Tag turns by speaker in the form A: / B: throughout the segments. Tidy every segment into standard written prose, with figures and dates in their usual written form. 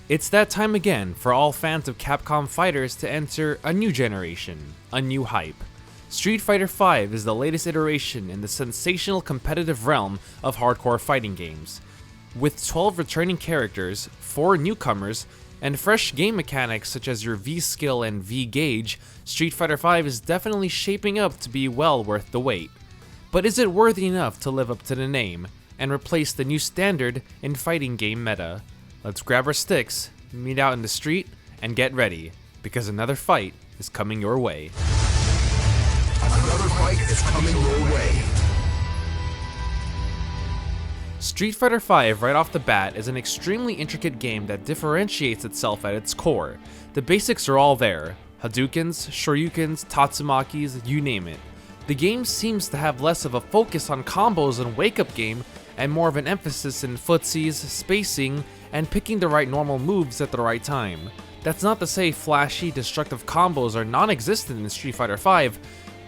A: It's that time again for all fans of Capcom fighters to enter a new generation, a new hype. Street Fighter V is the latest iteration in the sensational competitive realm of hardcore fighting games. With 12 returning characters, 4 newcomers, and fresh game mechanics such as your V-Skill and V-Gauge, Street Fighter V is definitely shaping up to be well worth the wait. But is it worthy enough to live up to the name, and replace the new standard in fighting game meta? Let's grab our sticks, meet out in the street, and get ready, because another fight is coming your way.
B: Another fight is coming your way.
A: Street Fighter V right off the bat is an extremely intricate game that differentiates itself at its core. The basics are all there: Hadoukens, Shoryukens, Tatsumakis, you name it. The game seems to have less of a focus on combos and wake-up game, and more of an emphasis in footsies, spacing, and picking the right normal moves at the right time. That's not to say flashy, destructive combos are non-existent in Street Fighter V,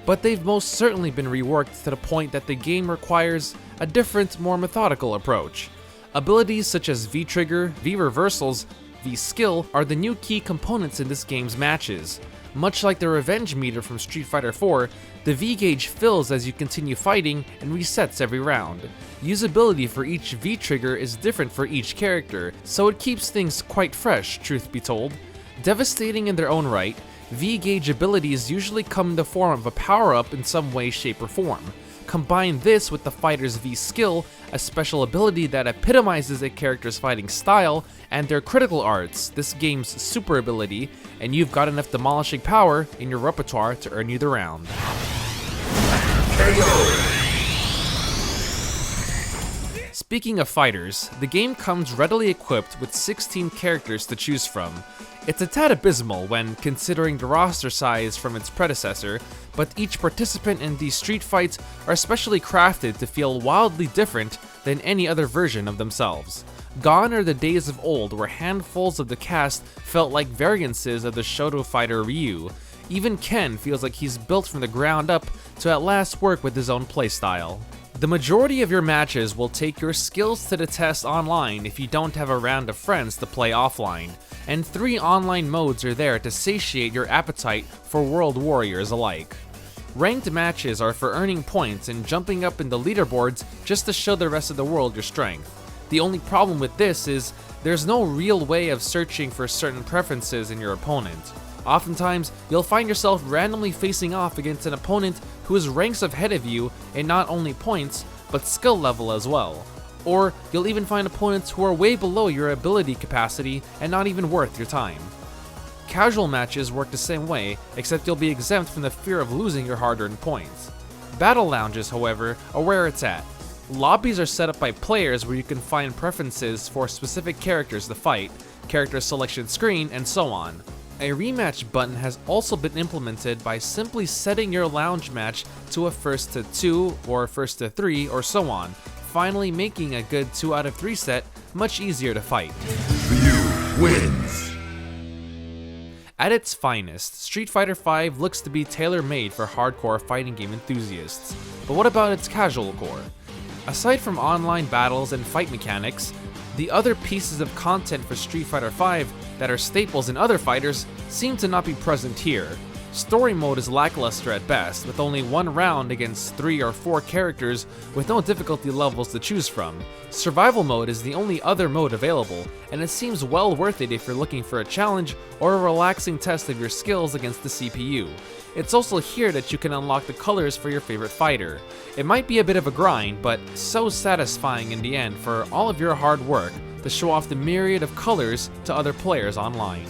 A: but they've most certainly been reworked to the point that the game requires a different, more methodical approach. Abilities such as V-Trigger, V-Reversals, V-Skill are the new key components in this game's matches. Much like the Revenge meter from Street Fighter IV, the V-Gauge fills as you continue fighting and resets every round. Usability for each V-Trigger is different for each character, so it keeps things quite fresh, truth be told. Devastating in their own right, V-Gauge abilities usually come in the form of a power-up in some way, shape, or form. Combine this with the fighter's V-Skill, a special ability that epitomizes a character's fighting style, and their critical arts, this game's super ability, and you've got enough demolishing power in your repertoire to earn you the round. Speaking of fighters, the game comes readily equipped with 16 characters to choose from. It's a tad abysmal when considering the roster size from its predecessor, but each participant in these street fights are specially crafted to feel wildly different than any other version of themselves. Gone are the days of old where handfuls of the cast felt like variances of the Shoto fighter Ryu. Even Ken feels like he's built from the ground up to at last work with his own playstyle. The majority of your matches will take your skills to the test online if you don't have a round of friends to play offline, and 3 online modes are there to satiate your appetite for world warriors alike. Ranked matches are for earning points and jumping up in the leaderboards just to show the rest of the world your strength. The only problem with this is there's no real way of searching for certain preferences in your opponent. Oftentimes, you'll find yourself randomly facing off against an opponent who is ranks ahead of you in not only points, but skill level as well. Or you'll even find opponents who are way below your ability capacity and not even worth your time. Casual matches work the same way, except you'll be exempt from the fear of losing your hard-earned points. Battle lounges, however, are where it's at. Lobbies are set up by players where you can find preferences for specific characters to fight, character selection screen, and so on. A rematch button has also been implemented by simply setting your lounge match to a first to 2 or first to 3 or so on, finally making a good 2 out of 3 set much easier to fight.
B: Ryu wins.
A: At its finest, Street Fighter V looks to be tailor-made for hardcore fighting game enthusiasts, but what about its casual core? Aside from online battles and fight mechanics, the other pieces of content for Street Fighter V that are staples in other fighters seem to not be present here. Story mode is lackluster at best, with only 1 round against 3 or 4 characters with no difficulty levels to choose from. Survival mode is the only other mode available, and it seems well worth it if you're looking for a challenge or a relaxing test of your skills against the CPU. It's also here that you can unlock the colors for your favorite fighter. It might be a bit of a grind, but so satisfying in the end for all of your hard work to show off the myriad of colors to other players online.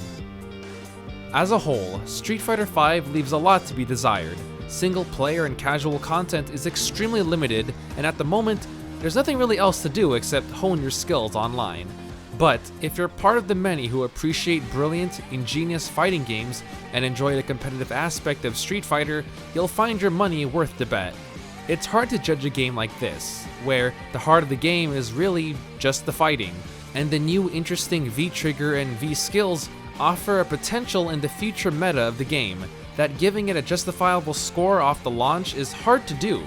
A: As a whole, Street Fighter V leaves a lot to be desired. Single player and casual content is extremely limited, and at the moment, there's nothing really else to do except hone your skills online. But if you're part of the many who appreciate brilliant, ingenious fighting games and enjoy the competitive aspect of Street Fighter, you'll find your money worth the bet. It's hard to judge a game like this, where the heart of the game is really just the fighting, and the new interesting V-trigger and V-skills offer a potential in the future meta of the game that giving it a justifiable score off the launch is hard to do.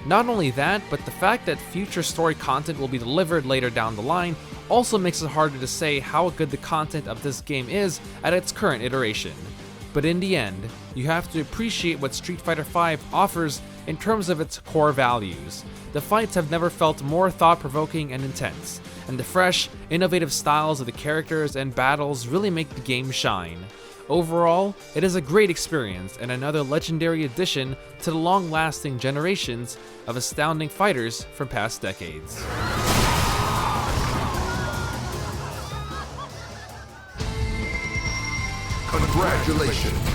A: Not only that, but the fact that future story content will be delivered later down the line also makes it harder to say how good the content of this game is at its current iteration. But in the end, you have to appreciate what Street Fighter V offers in terms of its core values. The fights have never felt more thought-provoking and intense, and the fresh, innovative styles of the characters and battles really make the game shine. Overall, it is a great experience and another legendary addition to the long-lasting generations of astounding fighters from past decades.
B: Congratulations!